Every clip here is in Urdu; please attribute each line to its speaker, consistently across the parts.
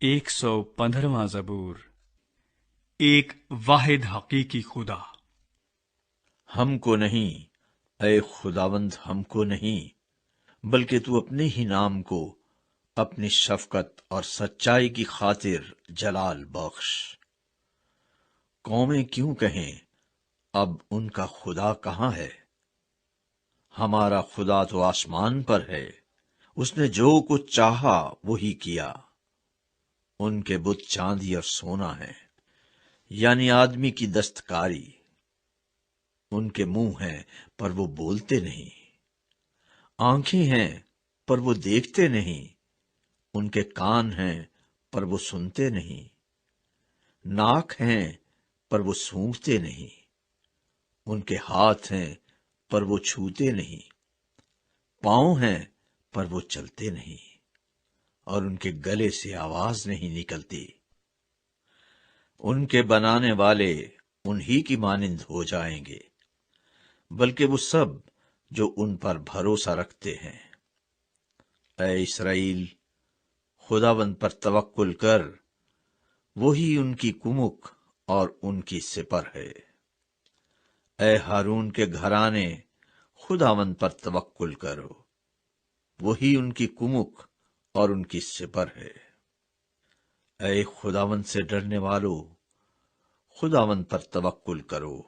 Speaker 1: 115واں زبور۔ ایک واحد حقیقی خدا۔
Speaker 2: ہم کو نہیں، اے خداوند ہم کو نہیں، بلکہ تو اپنے ہی نام کو اپنی شفقت اور سچائی کی خاطر جلال بخش۔ قومیں کیوں کہیں اب ان کا خدا کہاں ہے؟ ہمارا خدا تو آسمان پر ہے، اس نے جو کچھ چاہا وہی کیا۔ ان کے بت چاندی اور سونا ہے، یعنی آدمی کی دستکاری۔ ان کے منہ ہیں پر وہ بولتے نہیں، آنکھیں ہیں پر وہ دیکھتے نہیں، ان کے کان ہیں پر وہ سنتے نہیں، ناک ہیں پر وہ سونگھتے نہیں، ان کے ہاتھ ہیں پر وہ چھوتے نہیں، پاؤں ہیں پر وہ چلتے نہیں، اور ان کے گلے سے آواز نہیں نکلتی۔ ان کے بنانے والے انہی کی مانند ہو جائیں گے، بلکہ وہ سب جو ان پر بھروسہ رکھتے ہیں۔ اے اسرائیل، خداوند پر توکل کر، وہی ان کی کمک اور ان کی سپر ہے۔ اے ہارون کے گھرانے، خداوند پر توکل کرو، وہی ان کی کمک اور ان کی سپر ہے۔ اے خداوند سے ڈرنے والو، خداوند پر توکل کرو،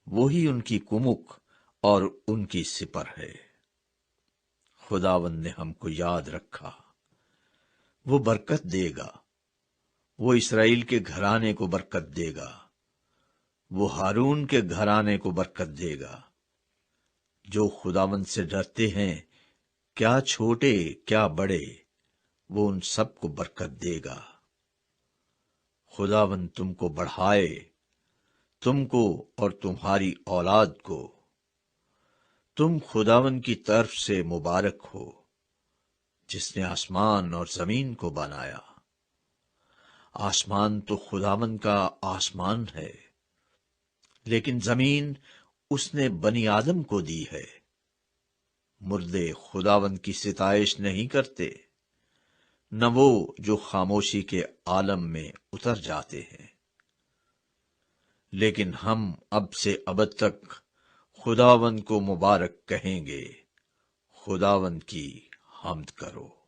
Speaker 2: وہی ان کی کمک اور ان کی سپر ہے۔ خداوند نے ہم کو یاد رکھا، وہ برکت دے گا، وہ اسرائیل کے گھرانے کو برکت دے گا، وہ ہارون کے گھرانے کو برکت دے گا۔ جو خداوند سے ڈرتے ہیں، کیا چھوٹے کیا بڑے، وہ ان سب کو برکت دے گا۔ خداوند تم کو بڑھائے، تم کو اور تمہاری اولاد کو۔ تم خداوند کی طرف سے مبارک ہو، جس نے آسمان اور زمین کو بنایا۔ آسمان تو خداوند کا آسمان ہے، لیکن زمین اس نے بنی آدم کو دی ہے۔ مردے خداوند کی ستائش نہیں کرتے، نہ وہ جو خاموشی کے عالم میں اتر جاتے ہیں۔ لیکن ہم اب سے ابد تک خداوند کو مبارک کہیں گے۔ خداوند کی حمد کرو۔